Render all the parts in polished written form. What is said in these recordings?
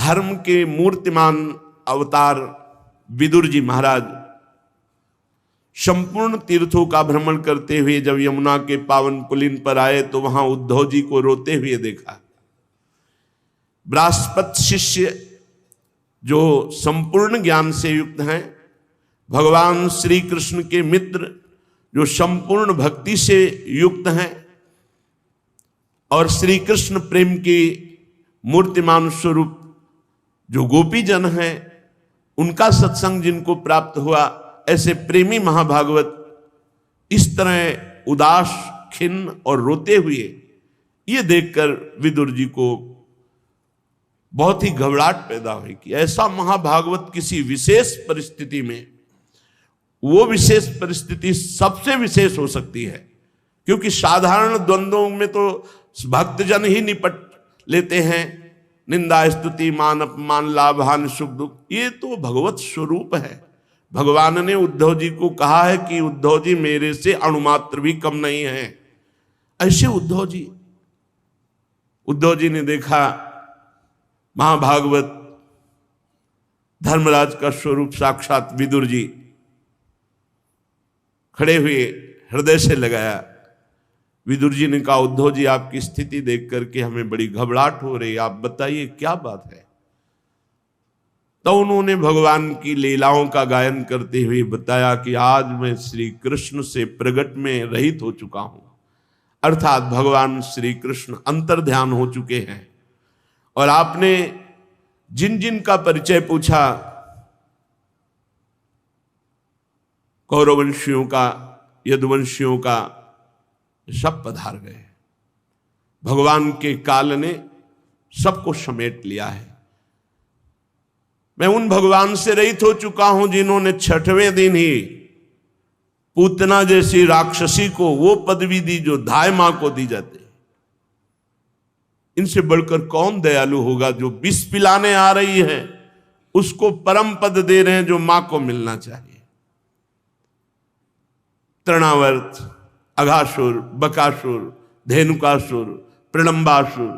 धर्म के मूर्तिमान अवतार विदुर जी महाराज संपूर्ण तीर्थों का भ्रमण करते हुए जब यमुना के पावन पुलिन पर आए तो वहां उद्धव जी को रोते हुए देखा। बृहस्पति शिष्य जो संपूर्ण ज्ञान से युक्त हैं, भगवान श्री कृष्ण के मित्र जो संपूर्ण भक्ति से युक्त हैं और श्री कृष्ण प्रेम की मूर्तिमान स्वरूप जो गोपी जन हैं, उनका सत्संग जिनको प्राप्त हुआ, ऐसे प्रेमी महाभागवत इस तरह उदास, खिन्न और रोते हुए ये देखकर विदुर जी को बहुत ही घबराहट पैदा हुई कि ऐसा महाभागवत किसी विशेष परिस्थिति में, वो विशेष परिस्थिति सबसे विशेष हो सकती है, क्योंकि साधारण द्वंद्वों में तो भक्तजन ही निपट लेते हैं, निंदा स्तुति मान अपमान लाभ हानि सुख दुख, ये तो भगवत स्वरूप है। भगवान ने उद्धव जी को कहा है कि उद्धव जी मेरे से अणुमात्र भी कम नहीं है। ऐसे उद्धव जी ने देखा महाभागवत धर्मराज का स्वरूप साक्षात विदुर जी खड़े हुए, हृदय से लगाया। विदुर जी ने कहा, उद्धव जी आपकी स्थिति देख करके हमें बड़ी घबराहट हो रही है, आप बताइए क्या बात है। तो उन्होंने भगवान की लीलाओं का गायन करते हुए बताया कि आज मैं श्री कृष्ण से प्रगट में रहित हो चुका हूं, अर्थात भगवान श्री कृष्ण अंतर्ध्यान हो चुके हैं। और आपने जिन जिन का परिचय पूछा, कौरववंशियों का, यदुवंशियों का, सब पधार गए। भगवान के काल ने सबको समेट लिया है। मैं उन भगवान से रहित हो चुका हूं जिन्होंने छठवें दिन ही पूतना जैसी राक्षसी को वो पदवी दी जो धाय मां को दी जाती है। इनसे बढ़कर कौन दयालु होगा जो विष पिलाने आ रही है उसको परम पद दे रहे हैं जो मां को मिलना चाहिए। तृणावर्त, अघासुर, बकासुर, धेनुकासुर, प्रलंबासुर,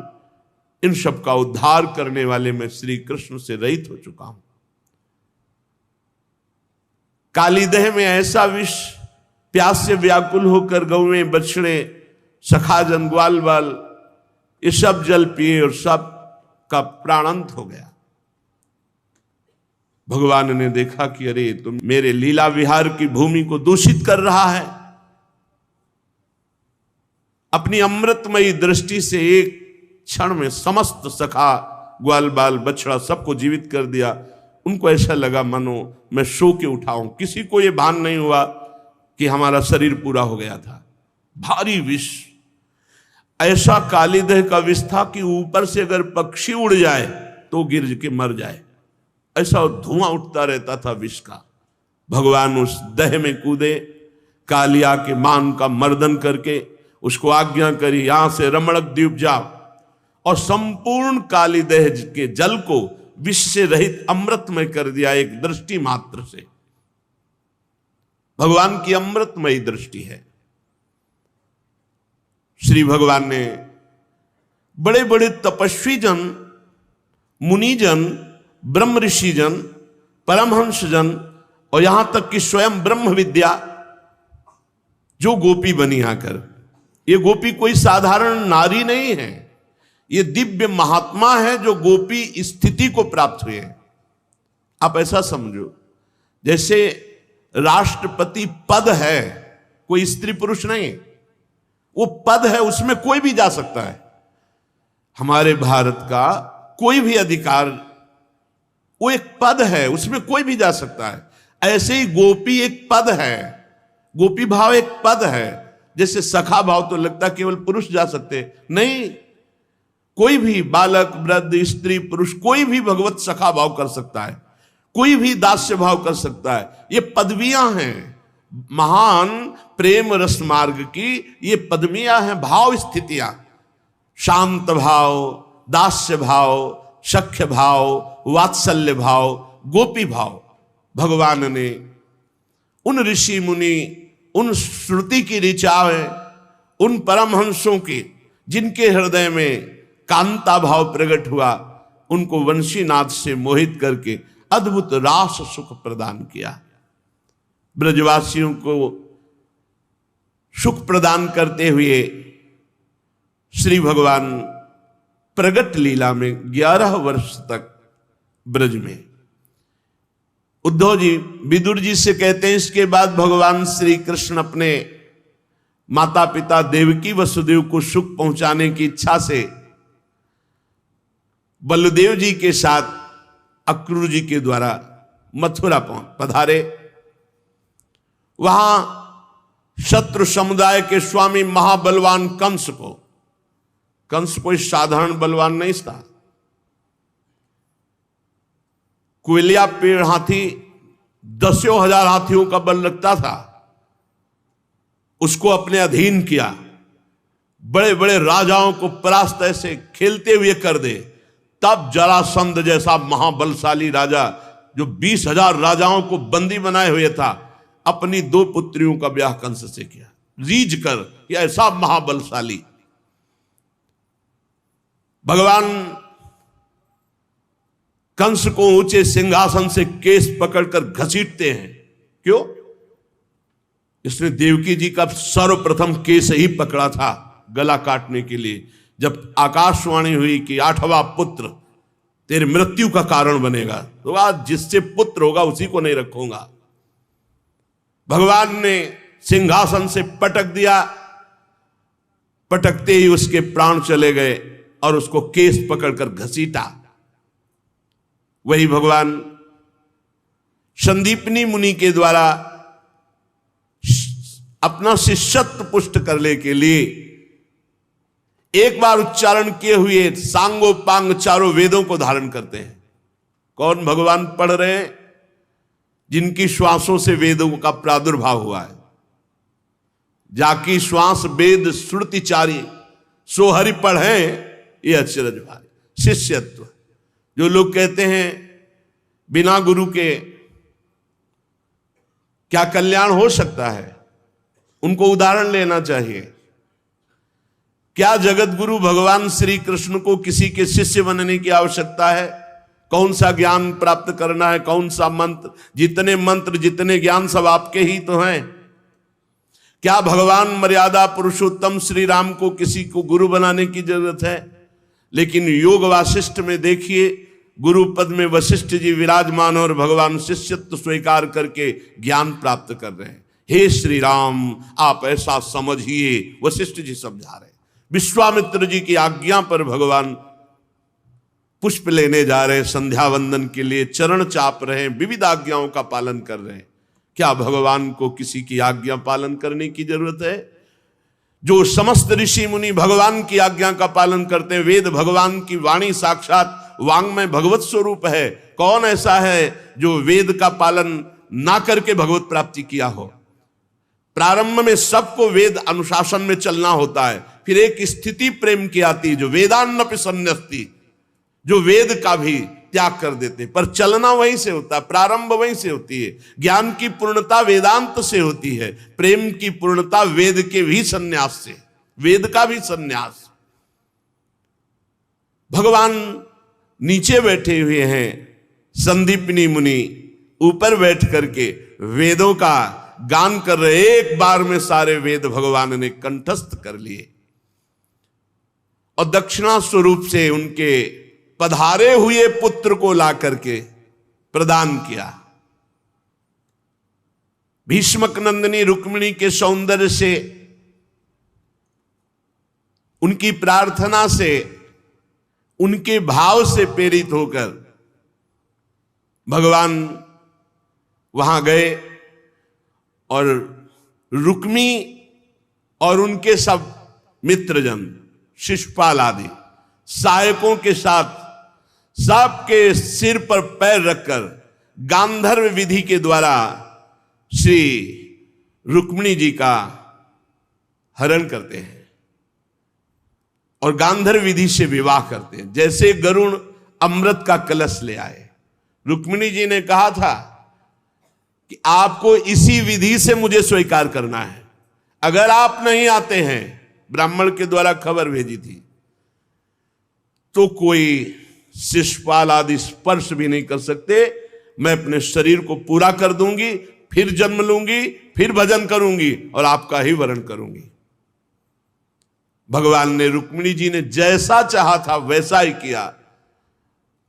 इन सब का उद्धार करने वाले मैं श्री कृष्ण से रहित हो चुका हूं। कालीदेह में ऐसा विष प्यास से व्याकुल होकर गौवें, बछड़े, सखाजन, ग्वाल बाल ये सब जल पिए और सब का प्राणांत हो गया। भगवान ने देखा कि अरे तुम मेरे लीला विहार की भूमि को दूषित कर रहा है। अपनी अमृतमयी दृष्टि से एक क्षण में समस्त सखा, ग्वाल बाल, बछड़ा सबको जीवित कर दिया। उनको ऐसा लगा मानो मैं सो के उठा हूं। किसी को यह भान नहीं हुआ कि हमारा शरीर पूरा हो गया था। भारी विष, ऐसा कालीदेह का विष था कि ऊपर से अगर पक्षी उड़ जाए तो गिर के मर जाए, ऐसा धुआं उठता रहता था विष का। भगवान उस दह में कूदे, कालिया के मान का मर्दन करके उसको आज्ञा करी, यहां से रमणक द्वीप जाओ और संपूर्ण कालीदेह के जल को विष से रहित अमृतमय कर दिया एक दृष्टि मात्र से। भगवान की अमृतमयी दृष्टि है। श्री भगवान ने बड़े बड़े तपस्वी जन, मुनिजन, ब्रह्म ऋषि जन, परमहंस जन और यहां तक कि स्वयं ब्रह्म विद्या जो गोपी बनी आकर, ये गोपी कोई साधारण नारी नहीं है, ये दिव्य महात्मा है जो गोपी स्थिति को प्राप्त हुए हैं। आप ऐसा समझो जैसे राष्ट्रपति पद है, कोई स्त्री पुरुष नहीं, वो पद है, उसमें कोई भी जा सकता है। हमारे भारत का कोई भी अधिकार, वो एक पद है, उसमें कोई भी जा सकता है। ऐसे ही गोपी एक पद है, गोपी भाव एक पद है। जैसे सखा भाव तो लगता केवल पुरुष जा सकते, नहीं, कोई भी बालक, वृद्ध, स्त्री, पुरुष कोई भी भगवत सखा भाव कर सकता है, कोई भी दास्य भाव कर सकता है। ये पदवियां हैं, महान प्रेम रस मार्ग की ये पदवियां हैं, भाव स्थितियां। शांत भाव, दास्य भाव, सख्य भाव, वात्सल्य भाव, गोपी भाव। भगवान ने उन ऋषि मुनि, उन श्रुति की ऋचाएं, उन परमहंसों के जिनके हृदय में कांता भाव प्रकट हुआ, उनको वंशीनाथ से मोहित करके अद्भुत रास सुख प्रदान किया। ब्रजवासियों को सुख प्रदान करते हुए श्री भगवान प्रगट लीला में 11 वर्ष तक ब्रज में। उद्धव जी विदुर जी से कहते हैं, इसके बाद भगवान श्री कृष्ण अपने माता पिता देवकी वसुदेव को सुख पहुंचाने की इच्छा से बलदेव जी के साथ अक्रूर जी के द्वारा मथुरा पधारे। वहां शत्रु समुदाय के स्वामी महाबलवान कंस कोई साधारण बलवान नहीं था। कुलिया पेड़ हाथी 10,000 हाथियों का बल रखता था, उसको अपने अधीन किया। बड़े बड़े राजाओं को परास्त ऐसे खेलते हुए कर दे। तब जरासंध जैसा महाबलशाली राजा जो 20,000 राजाओं को बंदी बनाए हुए था, अपनी 2 पुत्रियों का ब्याह कंस से किया, रीझ कर। यह ऐसा महाबलशाली भगवान कंस को ऊंचे सिंहासन से केस पकड़कर घसीटते हैं। क्यों? इसने देवकी जी का सर्वप्रथम केस ही पकड़ा था गला काटने के लिए, जब आकाशवाणी हुई कि 8वां पुत्र तेरे मृत्यु का कारण बनेगा, तो आज जिससे पुत्र होगा उसी को नहीं रखूंगा। भगवान ने सिंहासन से पटक दिया, पटकते ही उसके प्राण चले गए और उसको केस पकड़कर घसीटा। वही भगवान संदीपनी मुनि के द्वारा अपना शिष्यत्व पुष्ट करने के लिए एक बार उच्चारण किए हुए सांगोपांग चारों वेदों को धारण करते हैं। कौन भगवान पढ़ रहे हैं? जिनकी श्वासों से वेदों का प्रादुर्भाव हुआ है। जाकी श्वास वेद श्रुतिचारी सो हरि पढ़े, ये अचरज भारी। शिष्यत्व, जो लोग कहते हैं बिना गुरु के क्या कल्याण हो सकता है, उनको उदाहरण लेना चाहिए। क्या जगत गुरु भगवान श्री कृष्ण को किसी के शिष्य बनने की आवश्यकता है? कौन सा ज्ञान प्राप्त करना है, कौन सा मंत्र जितने ज्ञान सब आपके ही तो हैं। क्या भगवान मर्यादा पुरुषोत्तम श्री राम को किसी को गुरु बनाने की जरूरत है? लेकिन योग वासिष्ठ में देखिए, गुरु पद में वशिष्ठ जी विराजमान और भगवान शिष्यत्व स्वीकार करके ज्ञान प्राप्त कर रहे हैं। हे श्री राम, आप ऐसा समझिए, वशिष्ठ जी समझा रहे हैं। विश्वामित्र जी की आज्ञा पर भगवान पुष्प लेने जा रहे हैं, संध्या वंदन के लिए चरण चाप रहे हैं, विविध आज्ञाओं का पालन कर रहे हैं। क्या भगवान को किसी की आज्ञा पालन करने की जरूरत है? जो समस्त ऋषि मुनि भगवान की आज्ञा का पालन करते हैं, वेद भगवान की वाणी साक्षात वांग्मय भगवत स्वरूप है। कौन ऐसा है जो वेद का पालन ना करके भगवत प्राप्ति किया हो? प्रारंभ में सबको वेद अनुशासन में चलना होता है, फिर एक स्थिति प्रेम की आती है जो वेदान्नपि सन्न्यस्ति, जो वेद का भी त्याग कर देते, पर चलना वहीं से होता है, प्रारंभ वहीं से होती है। ज्ञान की पूर्णता वेदांत से होती है, प्रेम की पूर्णता वेद के भी संन्यास से, वेद का भी संन्यास। भगवान नीचे बैठे हुए हैं, संदीपनी मुनि ऊपर बैठ करके वेदों का गान कर रहे। एक बार में सारे वेद भगवान ने कंठस्थ कर लिए और दक्षिणा स्वरूप से उनके पधारे हुए पुत्र को ला करके प्रदान किया। भीष्मक नंदिनी रुक्मिणी के सौंदर्य से, उनकी प्रार्थना से, उनके भाव से प्रेरित होकर भगवान वहां गए और रुक्मी और उनके सब मित्रजन, शिशुपाल आदि सहायकों के साथ सबके सिर पर पैर रखकर गांधर्व विधि के द्वारा श्री रुक्मिणी जी का हरण करते हैं और गांधर्व विधि से विवाह करते हैं। जैसे गरुण अमृत का कलश ले आए, रुक्मिणी जी ने कहा था कि आपको इसी विधि से मुझे स्वीकार करना है, अगर आप नहीं आते हैं, ब्राह्मण के द्वारा खबर भेजी थी, तो कोई शिशुपाल आदि स्पर्श भी नहीं कर सकते। मैं अपने शरीर को पूरा कर दूंगी, फिर जन्म लूंगी, फिर भजन करूंगी और आपका ही वरण करूंगी। भगवान ने, रुक्मिणी जी ने जैसा चाहा था वैसा ही किया।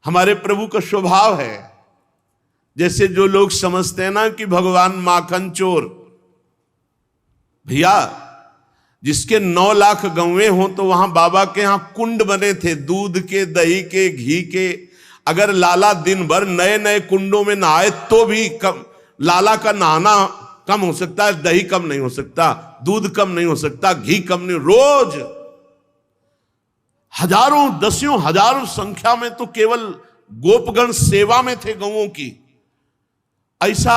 हमारे प्रभु का स्वभाव है। जैसे जो लोग समझते हैं ना कि भगवान माखन चोर, भैया जिसके 9 लाख गौवें हों तो वहां बाबा के यहां कुंड बने थे, दूध के, दही के, घी के। अगर लाला दिन भर नए नए कुंडों में नहाए तो भी कम, लाला का नहाना कम हो सकता है, दही कम नहीं हो सकता, दूध कम नहीं हो सकता, घी कम नहीं। रोज हजारों, दसियों हजारों संख्या में तो केवल गोपगण सेवा में थे गौओं की। ऐसा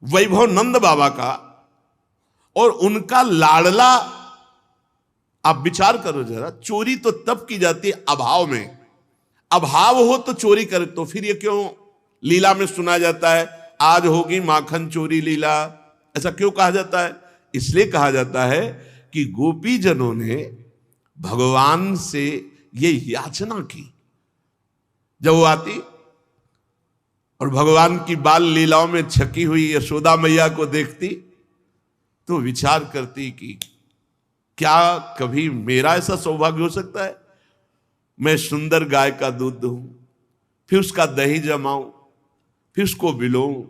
वैभव नंद बाबा का और उनका लाडला। आप विचार करो जरा, चोरी तो तब की जाती है अभाव में। अभाव हो तो चोरी करे, तो फिर ये क्यों लीला में सुना जाता है आज होगी माखन चोरी लीला? ऐसा क्यों कहा जाता है? इसलिए कहा जाता है कि गोपी जनों ने भगवान से ये याचना की। जब वो आती और भगवान की बाल लीलाओं में छकी हुई यशोदा मैया को देखती तो विचार करती कि क्या कभी मेरा ऐसा सौभाग्य हो सकता है, मैं सुंदर गाय का दूध दूं, फिर उसका दही जमाऊं, फिर उसको बिलोऊं,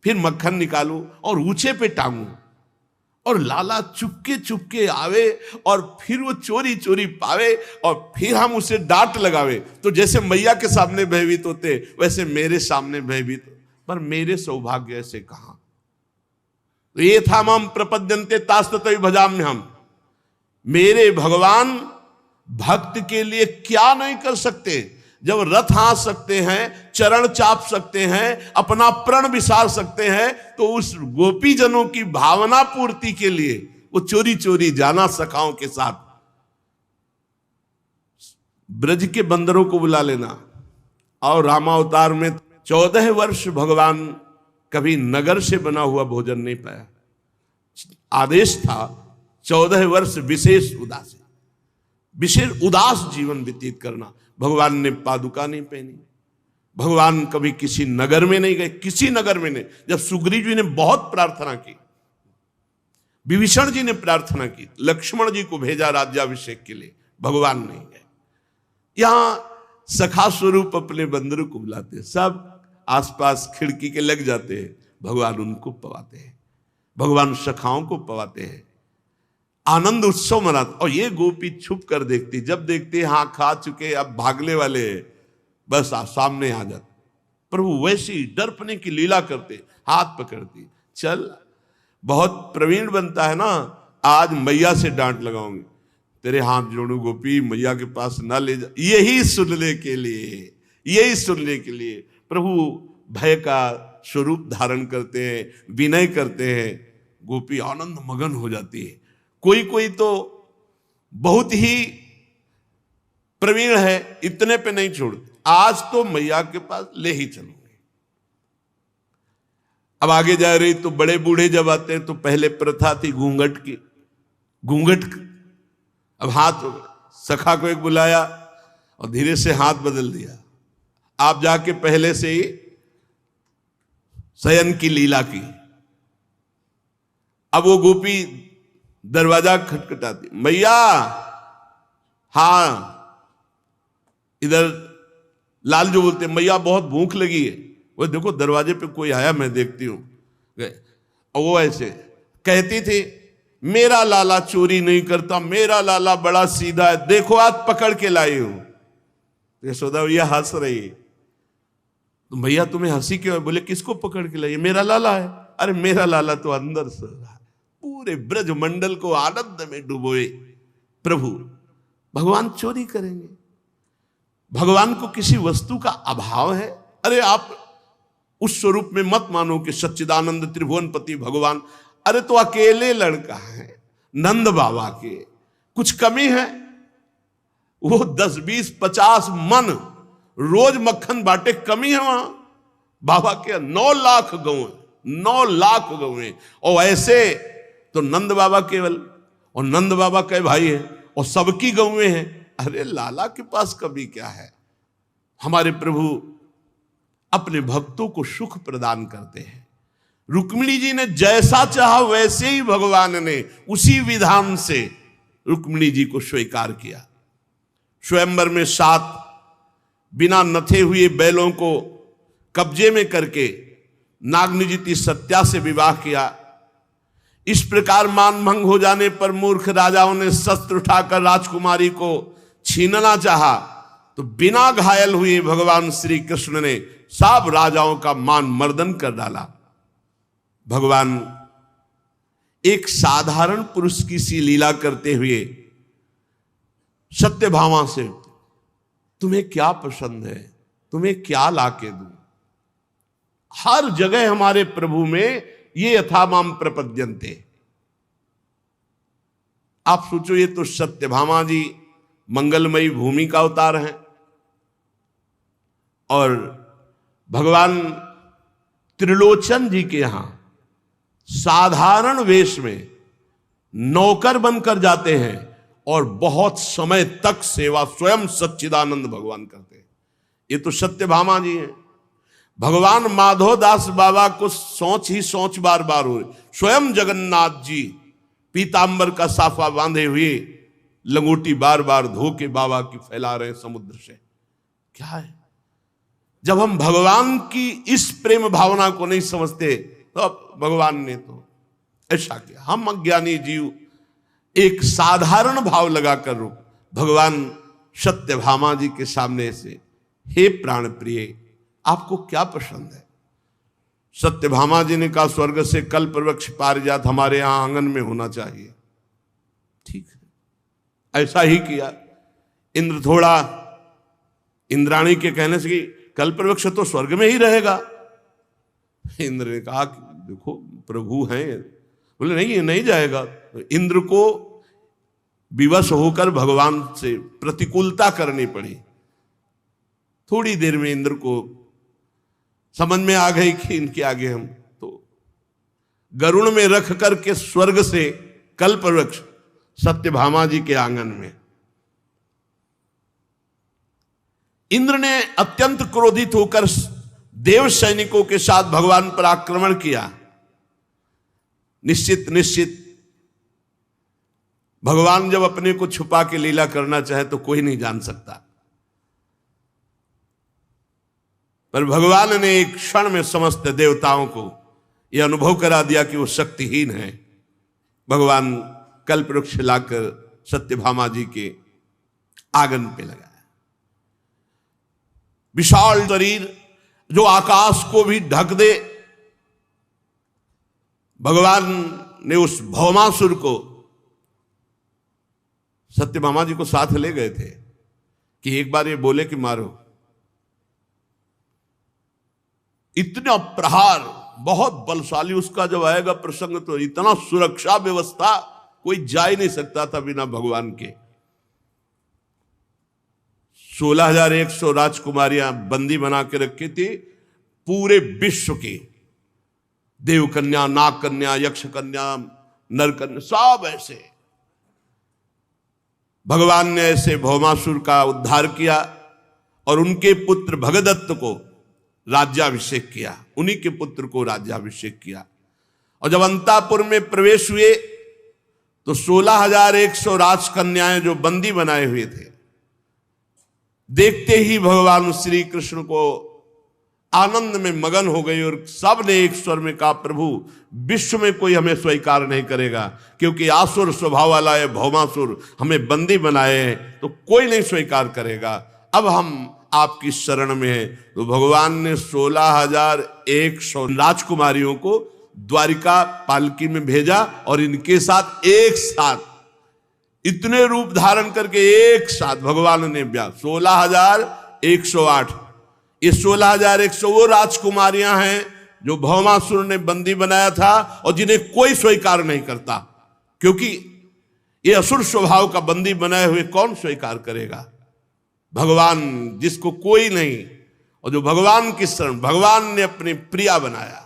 फिर मक्खन निकालूं और ऊंचे पे टांगूं, और लाला चुपके चुपके आवे और फिर वो चोरी चोरी पावे और फिर हम उसे डांट लगावे। तो जैसे मैया के सामने भयभीत होते वैसे मेरे सामने भयभीत, पर मेरे सौभाग्य ऐसे कहां। तो ये था मम प्रपद्यन्ते तास्ततै भजाम्य हम। मेरे भगवान भक्त के लिए क्या नहीं कर सकते। जब रथ हाँक सकते हैं, चरण चाप सकते हैं, अपना प्रण विसार सकते हैं, तो उस गोपी जनों की भावना पूर्ति के लिए वो चोरी चोरी जाना सखाओं के साथ। ब्रज के बंदरों को बुला लेना। और रामावतार में 14 वर्ष भगवान कभी नगर से बना हुआ भोजन नहीं पाया। आदेश था 14 वर्ष विशेष उदास जीवन व्यतीत करना। भगवान ने पादुका नहीं पहनी, भगवान कभी किसी नगर में नहीं गए, किसी नगर में नहीं। जब सुग्रीव जी ने बहुत प्रार्थना की, विभीषण जी ने प्रार्थना की, लक्ष्मण जी को भेजा राज्याभिषेक के लिए, भगवान नहीं गए। यहां सखा स्वरूप अपने बंदरों को बुलाते हैं, सब आसपास खिड़की के लग जाते हैं, भगवान उनको पवाते हैं, भगवान सखाओं को पवाते हैं, आनंद उत्सव मनाते। और ये गोपी छुप कर देखती, जब देखती हाँ खा चुके अब भागने वाले, बस सामने आ जाते। प्रभु वैसी डरपने की लीला करते, हाथ पकड़ती, चल बहुत प्रवीण बनता है ना, आज मैया से डांट लगाऊंगी, तेरे हाथ जोड़ू गोपी, मैया के पास ना ले जा। यही सुनने के लिए, यही सुनने के लिए प्रभु भय का स्वरूप धारण करते हैं, विनय करते हैं। गोपी आनंद मगन हो जाती है। कोई कोई तो बहुत ही प्रवीण है, इतने पे नहीं छोड़ती, आज तो मैया के पास ले ही चलूंगी। अब आगे जा रही तो बड़े बूढ़े जब आते हैं तो पहले प्रथा थी घूंघट की, घूंघट। अब हाथ, सखा को एक बुलाया और धीरे से हाथ बदल दिया, आप जाके पहले से ही शयन की लीला की। अब वो गोपी दरवाजा खटखटाती, मैया हाँ, इधर लाल जो बोलते, मैया बहुत भूख लगी है, वो देखो दरवाजे पे कोई आया, मैं देखती हूं। और वो ऐसे कहती थी, मेरा लाला चोरी नहीं करता, मेरा लाला बड़ा सीधा है, देखो आज पकड़ के लाई हूं। यशोदा भैया हंस रही, तो भैया तुम्हें हंसी क्यों है? बोले किसको पकड़ के लाई? मेरा लाला है। अरे मेरा लाला तो अंदर से पूरे ब्रज मंडल को आनंद में डुबोए। प्रभु भगवान चोरी करेंगे? भगवान को किसी वस्तु का अभाव है? अरे आप उस स्वरूप में मत मानो कि सच्चिदानंद त्रिभुवनपति भगवान, अरे तो अकेले लड़का है नंद बाबा के, कुछ कमी है? वो 10, 20, 50 मन रोज मक्खन बांटे, कमी है वहां? बाबा के 9 लाख गौएं, 9 लाख गौएं, और ऐसे तो नंद बाबा केवल, और नंद बाबा के भाई है और सबकी गौएं हैं, अरे लाला के पास कमी क्या है। हमारे प्रभु अपने भक्तों को सुख प्रदान करते हैं। रुक्मिणी जी ने जैसा चाहा वैसे ही भगवान ने उसी विधान से रुक्मिणी जी को स्वीकार किया। स्वयंवर में 7 बिना नथे हुए बैलों को कब्जे में करके नागनिजिति सत्या से विवाह किया। इस प्रकार मान भंग हो जाने पर मूर्ख राजाओं ने शस्त्र उठाकर राजकुमारी को छीनना चाहा, तो बिना घायल हुए भगवान श्री कृष्ण ने सब राजाओं का मान मर्दन कर डाला। भगवान एक साधारण पुरुष की सी लीला करते हुए सत्यभामा से, तुम्हें क्या पसंद है, तुम्हें क्या लाके दूं। हर जगह हमारे प्रभु में ये यथामाम प्रपद्यन्ते। आप सोचो, ये तो सत्यभामा जी मंगलमयी भूमि का अवतार है और भगवान त्रिलोचन जी के यहां साधारण वेश में नौकर बनकर जाते हैं और बहुत समय तक सेवा स्वयं सच्चिदानंद भगवान करते हैं। ये तो सत्यभामा जी हैं। भगवान माधवदास बाबा को सोच ही सोच बार बार हो रही। स्वयं जगन्नाथ जी पीतांबर का साफा बांधे हुए लंगोटी बार बार धो के बाबा की फैला रहे समुद्र से। क्या है, जब हम भगवान की इस प्रेम भावना को नहीं समझते तो अब भगवान ने तो ऐसा किया। हम अज्ञानी जीव एक साधारण भाव लगाकर भगवान सत्यभामा जी के सामने से, हे प्राण प्रिय आपको क्या पसंद है। सत्यभामा जी ने कहा, स्वर्ग से कल्प वृक्ष पारिजात हमारे यहां आंगन में होना चाहिए। ठीक है, ऐसा ही किया। इंद्र थोड़ा इंद्राणी के कहने से कि कल्प वृक्ष तो स्वर्ग में ही रहेगा। इंद्र ने कहा कि देखो प्रभु हैं, बोले नहीं ये नहीं जाएगा। तो इंद्र को विवश होकर भगवान से प्रतिकूलता करनी पड़ी। थोड़ी देर में इंद्र को समझ में आ गई कि इनके आगे हम तो गरुड़ में रख करके स्वर्ग से कल्प वृक्ष सत्यभामा जी के आंगन में। इंद्र ने अत्यंत क्रोधित होकर देव सैनिकों के साथ भगवान पर आक्रमण किया। निश्चित भगवान जब अपने को छुपा के लीला करना चाहे तो कोई नहीं जान सकता, पर भगवान ने एक क्षण में समस्त देवताओं को यह अनुभव करा दिया कि वो शक्तिहीन है। भगवान कल्पवृक्ष लाकर सत्यभामा जी के आंगन पे लगाया। विशाल शरीर जो आकाश को भी ढक दे, भगवान ने उस भौमासुर को सत्यभामा जी को साथ ले गए थे कि एक बार ये बोले कि मारो। इतना प्रहार, बहुत बलशाली उसका जब आएगा प्रसंग तो इतना सुरक्षा व्यवस्था कोई जा ही नहीं सकता था बिना भगवान के। 16,100 राजकुमारियां बंदी बना के रखी थी, पूरे विश्व की देव कन्या, नाग कन्या, यक्ष कन्या, नर कन्या, सब ऐसे। भगवान ने ऐसे भौमासुर का उद्धार किया और उनके पुत्र भगदत्त को राज्याभिषेक किया, उन्हीं के पुत्र को राज्याभिषेक किया। और जब अंतापुर में प्रवेश हुए तो 16,100 राजकन्याएं जो बंदी बनाए हुए थे, देखते ही भगवान श्री कृष्ण को आनंद में मगन हो गई और सब ने एक स्वर में कहा, प्रभु विश्व में कोई हमें स्वीकार नहीं करेगा, क्योंकि आसुर स्वभाव वाला है भौमासुर, हमें बंदी बनाए हैं तो कोई नहीं स्वीकार करेगा। अब हम आपकी शरण में हैं। तो भगवान ने 16,100 राजकुमारियों को द्वारिका पालकी में भेजा और इनके साथ एक साथ इतने रूप धारण करके एक साथ भगवान ने ब्याह। 16,108, ये 16,100 वो राजकुमारियां हैं जो भौमासुर ने बंदी बनाया था और जिन्हें कोई स्वीकार नहीं करता, क्योंकि ये असुर स्वभाव का बंदी बनाए हुए कौन स्वीकार करेगा। भगवान जिसको कोई नहीं, और जो भगवान की शरण, भगवान ने अपनी प्रिया बनाया।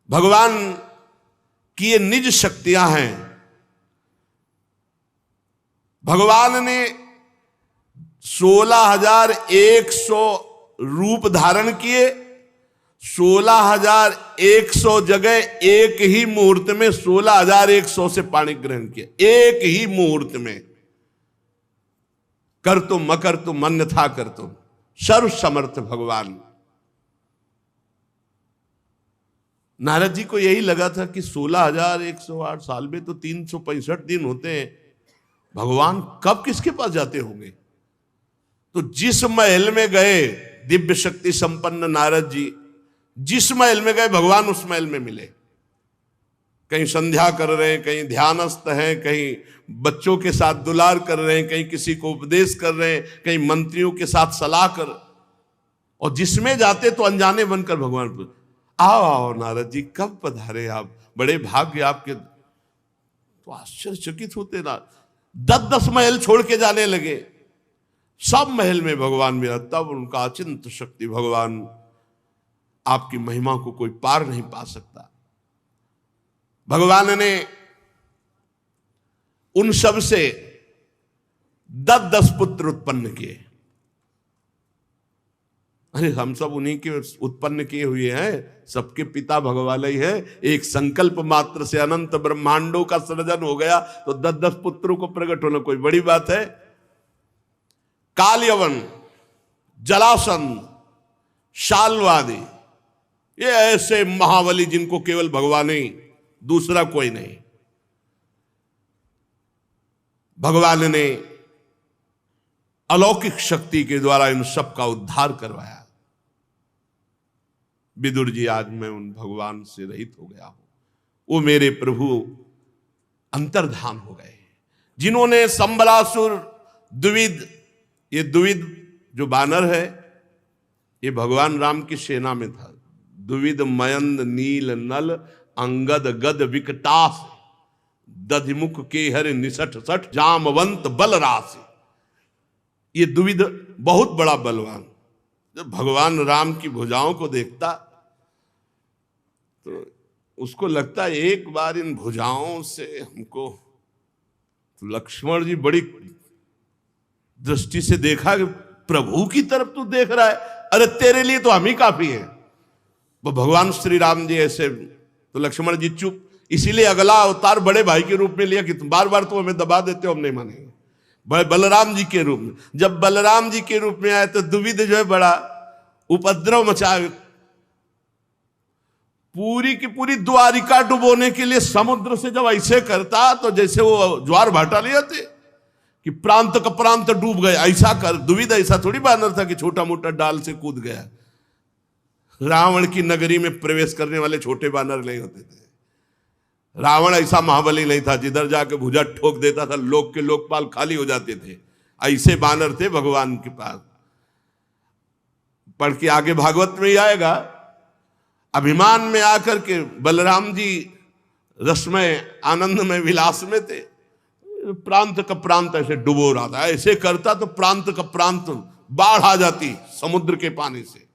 भगवान की ये निज शक्तियां हैं भगवान ने 16,100 रूप धारण किए, 16,100 जगह एक ही मुहूर्त में 16,100 से पानी ग्रहण किया, एक ही मुहूर्त में। कर तुम मकर तुम अन्यथा कर तुम, सर्व समर्थ भगवान। नारद जी को यही लगा था कि 16,108 साल में तो 365 दिन होते हैं, भगवान कब किसके पास जाते होंगे। तो जिस महल में गए, दिव्य शक्ति संपन्न नारद जी जिस महल में गए, भगवान उस महल में मिले। कहीं संध्या कर रहे हैं, कहीं ध्यानस्थ हैं, कहीं बच्चों के साथ दुलार कर रहे हैं, कहीं किसी को उपदेश कर रहे हैं, कहीं मंत्रियों के साथ सलाह कर, और जिसमें जाते तो अनजाने बनकर भगवान पर आओ आओ नारद जी कब पधारे आप, बड़े भाग्य आपके। तो आश्चर्यचकित होते ना, 10-10 महल छोड़ के जाने लगे, सब महल में भगवान मिला। तब उनका अचिंत शक्ति भगवान, आपकी महिमा को कोई पार नहीं पा सकता। भगवान ने उन सब से 10-10 पुत्र उत्पन्न किए। अरे हम सब उन्हीं के उत्पन्न किए हुए हैं, सबके पिता भगवान ही है। एक संकल्प मात्र से अनंत ब्रह्मांडों का सृजन हो गया, तो 10-10 पुत्रों को प्रकट होना कोई बड़ी बात है। कालयवन, जलासंध, शाल्वादि, ये ऐसे महाबली जिनको केवल भगवान ही, दूसरा कोई नहीं। भगवान ने अलौकिक शक्ति के द्वारा इन सब का उद्धार करवाया। विदुर जी, आज मैं उन भगवान से रहित हो गया हूं, वो मेरे प्रभु अंतर्धान हो गए, जिन्होंने संबलासुर, द्विविद, ये द्विविद जो बानर है ये भगवान राम की सेना में था। द्विविद मयंद नील नल अंगद गद विकटास, दधिमुख के हर निसठ सठ जामवंत बलरास। ये द्विविद बहुत बड़ा बलवान। जब भगवान राम की भुजाओं को देखता तो उसको लगता एक बार इन भुजाओं से हमको, तो लक्ष्मण जी बड़ी दृष्टि से देखा कि प्रभु की तरफ तू देख रहा है, अरे तेरे लिए तो हम ही काफी हैं। वो भगवान श्री राम जी ऐसे, तो लक्ष्मण जी चुप। इसीलिए अगला अवतार बड़े भाई के रूप में लिया कि तुम बार बार तो हमें दबा देते हो, हम नहीं मानेंगे। बलराम जी के रूप में, जब बलराम जी के रूप में आए तो द्विविद जो है बड़ा उपद्रव मचाए, पूरी की पूरी द्वारिका डुबोने के लिए समुद्र से जब ऐसे करता तो जैसे वो ज्वार भाटा ले आते कि प्रांत का प्रांत डूब गए, ऐसा कर। द्विविद ऐसा थोड़ी बानर था कि छोटा मोटा डाल से कूद गया। रावण की नगरी में प्रवेश करने वाले छोटे बानर नहीं होते थे। रावण ऐसा महाबली नहीं था, जिधर जाके भुजा ठोक देता था लोक के लोकपाल खाली हो जाते थे। ऐसे बानर थे भगवान के पास। पढ़ के आगे भागवत में ही आएगा, अभिमान में आकर के बलराम जी रसमय आनंद में विलास में थे, प्रांत का प्रांत ऐसे डुबो रहा था। ऐसे करता तो प्रांत का प्रांत बाढ़ आ जाती समुद्र के पानी से।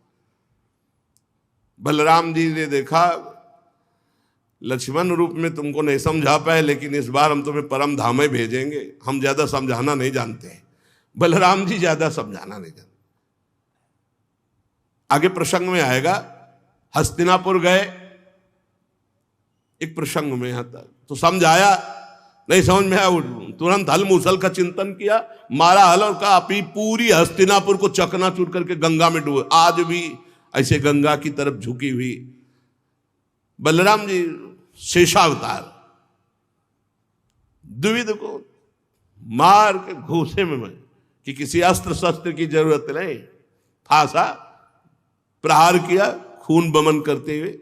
बलराम जी ने देखा लक्ष्मण रूप में तुमको नहीं समझा पाए, लेकिन इस बार हम तुम्हें परम धाम में भेजेंगे, हम ज्यादा समझाना नहीं जानते हैं। बलराम जी ज्यादा समझाना नहीं जानते। आगे प्रसंग में आएगा, हस्तिनापुर गए, एक प्रसंग में आता तो समझाया, नहीं समझ में आया, तुरंत हल मूसल का चिंतन किया, मारा हल और कहा पूरी हस्तिनापुर को चकनाचूर करके गंगा में डूबे। आज भी ऐसे गंगा की तरफ झुकी हुई बलराम जी शेषावतार, द्विविद को मार के घूसे में कि किसी अस्त्र शस्त्र की जरूरत नहीं, फांसा, प्रहार किया, खून बमन करते हुए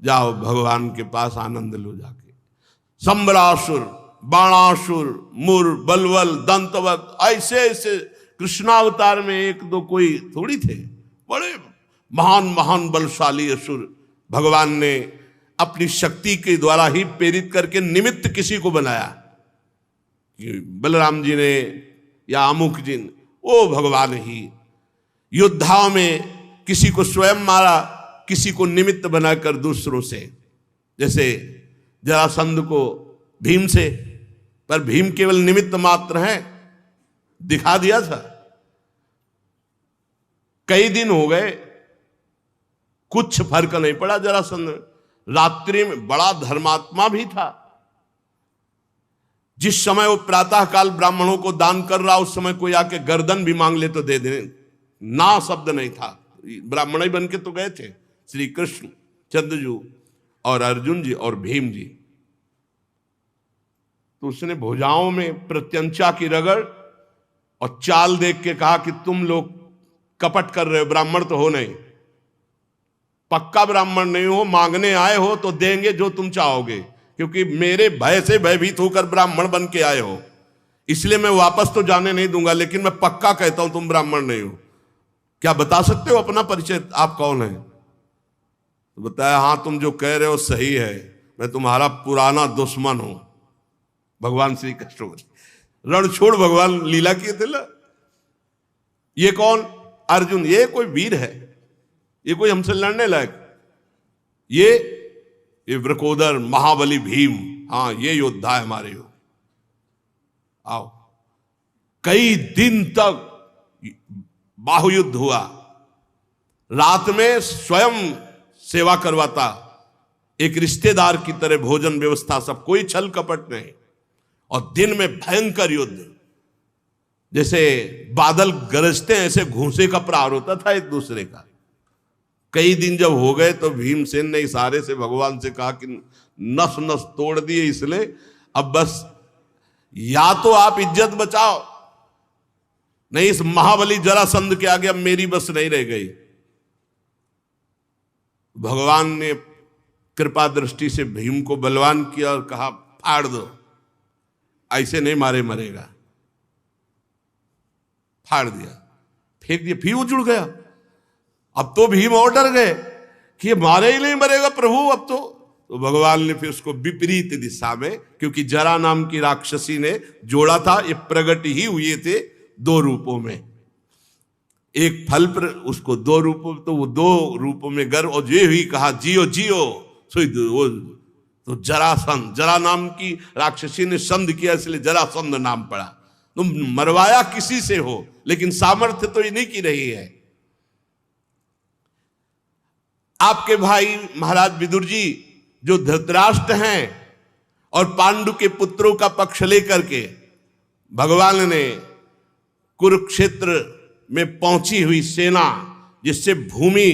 जाओ भगवान के पास आनंद लो जाके। संबलासुर, बाणासुर, मुर, बलवल, दंतवत, ऐसे ऐसे कृष्णावतार में एक दो कोई थोड़ी थे, बड़े महान महान बलशाली असुर भगवान ने अपनी शक्ति के द्वारा ही प्रेरित करके निमित्त किसी को बनाया। बलराम जी ने या अमुक जी ने, वो भगवान ही योद्धाओं में किसी को स्वयं मारा, किसी को निमित्त बनाकर दूसरों से, जैसे जरासंध को भीम से पर भीम केवल निमित्त मात्र हैं, दिखा दिया था। कई दिन हो गए, कुछ फर्क नहीं पड़ा जरासंध। रात्रि में बड़ा धर्मात्मा भी था। जिस समय वो प्रातः काल ब्राह्मणों को दान कर रहा, उस समय कोई आके गर्दन भी मांग ले तो दे दे, ना शब्द नहीं था। ब्राह्मण ही बन के तो गए थे श्री कृष्ण चंद्रजू और अर्जुन जी और भीम जी। तो उसने भुजाओं में प्रत्यंचा की रगड़ और चाल देख के कहा कि तुम लोग कपट कर रहे हो, ब्राह्मण तो हो नहीं, पक्का ब्राह्मण नहीं हो, मांगने आए हो तो देंगे जो तुम चाहोगे, क्योंकि मेरे भय से भयभीत होकर ब्राह्मण बन के आए हो, इसलिए मैं वापस तो जाने नहीं दूंगा, लेकिन मैं पक्का कहता हूं तुम ब्राह्मण नहीं हो। क्या बता सकते हो अपना परिचय, आप कौन है? तो बताया, हाँ तुम जो कह रहे हो सही है, मैं तुम्हारा पुराना दुश्मन हूं। भगवान श्री कृष्ण रण छोड़ भगवान लीला किए थे ना। ये कौन? अर्जुन। ये कोई वीर है, ये कोई हमसे लड़ने लायक? ये वृकोदर महाबली भीम, हाँ ये योद्धा है हमारे हो। आओ। कई दिन तक बाहुयुद्ध हुआ। रात में स्वयं सेवा करवाता, एक रिश्तेदार की तरह भोजन व्यवस्था, सब, कोई छल कपट नहीं। और दिन में भयंकर युद्ध, जैसे बादल गरजते हैं ऐसे घूंसे का प्रहार होता था एक दूसरे का। कई दिन जब हो गए तो भीमसेन ने इशारे से भगवान से कहा कि नस नस तोड़ दिए इसने, अब बस या तो आप इज्जत बचाओ, नहीं इस महाबली जरासंध के आगे अब मेरी बस नहीं रह गई। भगवान ने कृपा दृष्टि से भीम को बलवान किया और कहा फाड़ दो, ऐसे नहीं मारे मरेगा। फाड़ दिया, फेंक दिया, फिर वो जुड़ गया। अब तो भीम और डर गए कि ये मारे ही नहीं मरेगा प्रभु अब तो भगवान ने फिर उसको विपरीत दिशा में, क्योंकि जरा नाम की राक्षसी ने जोड़ा था, ये प्रकट ही हुए थे दो रूपों में, एक फल पर उसको दो रूपों, तो वो दो रूपों में गर्व, और ये ही कहा जियो जियो। तो जरासंध, जरा नाम की राक्षसी ने संध किया, इसलिए जरासंध नाम पड़ा। तुम मरवाया किसी से हो, लेकिन सामर्थ्य तो इन्हीं की रही है। आपके भाई महाराज विदुर जी जो धृतराष्ट्र हैं और पांडु के पुत्रों का पक्ष लेकर के भगवान ने कुरुक्षेत्र में पहुंची हुई सेना, जिससे भूमि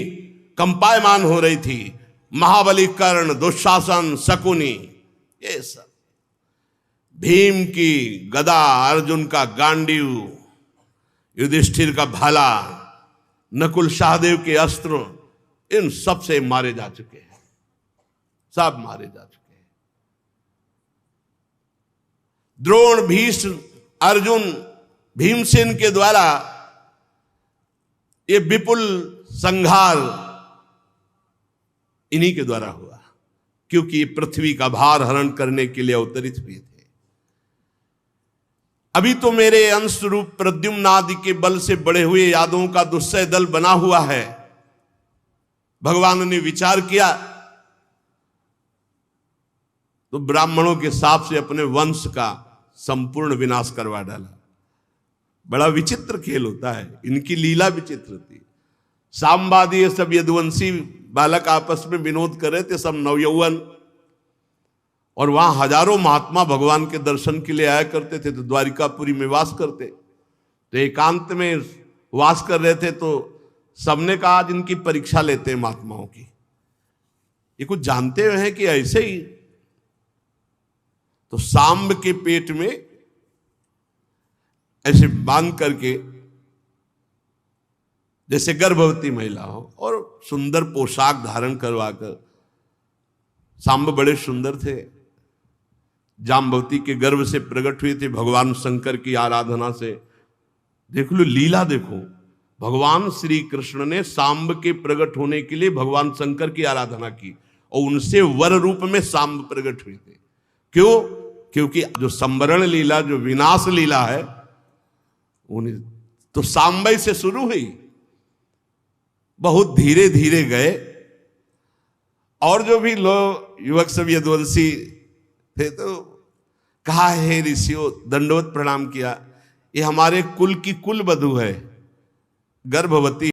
कंपायमान हो रही थी, महाबली कर्ण, दुशासन, शकुनी, ये सब, भीम की गदा, अर्जुन का गांडीव, युधिष्ठिर का भाला, नकुल सहदेव के अस्त्र, इन सब से मारे जा चुके हैं, सब मारे जा चुके हैं। द्रोण, भीष्म, अर्जुन, भीमसेन के द्वारा ये विपुल संहार इन्हीं के द्वारा हुआ, क्योंकि ये पृथ्वी का भार हरण करने के लिए अवतरित हुए थे। अभी तो मेरे अंश रूप प्रद्युम्न आदि के बल से बड़े हुए यादवों का दुस्सह दल बना हुआ है। भगवान ने विचार किया तो ब्राह्मणों के साप से अपने वंश का संपूर्ण विनाश करवा डाला। बड़ा विचित्र खेल होता है, इनकी लीला विचित्र थी। सामवादी ये सब यदुवंशी बालक आपस में विनोद कर रहे थे, सब नवयौवन, और वहां हजारों महात्मा भगवान के दर्शन के लिए आया करते थे, तो द्वारिकापुरी में वास करते, तो एकांत में वास कर रहे थे। तो सबने कहा आज इनकी परीक्षा लेते हैं महात्माओं की, ये कुछ जानते हुए हैं कि ऐसे ही। तो सांब के पेट में ऐसे बांध करके, जैसे गर्भवती महिला हो, और सुंदर पोशाक धारण करवाकर, सांब बड़े सुंदर थे, जाम्बवती के गर्भ से प्रकट हुए थे भगवान शंकर की आराधना से। देख लो लीला, देखो भगवान श्री कृष्ण ने सांब के प्रकट होने के लिए भगवान शंकर की आराधना की, और उनसे वर रूप में सांब प्रकट हुए थे। क्यों? क्योंकि जो संवरण लीला, जो विनाश लीला है, उन्हें तो सांबई से शुरू हुई, बहुत धीरे धीरे गए, और जो भी लोग युवक सब यदुवंशी थे, तो कहा हे ऋषियों, दंडवत प्रणाम किया, ये हमारे कुल की कुल वधू है, गर्भवती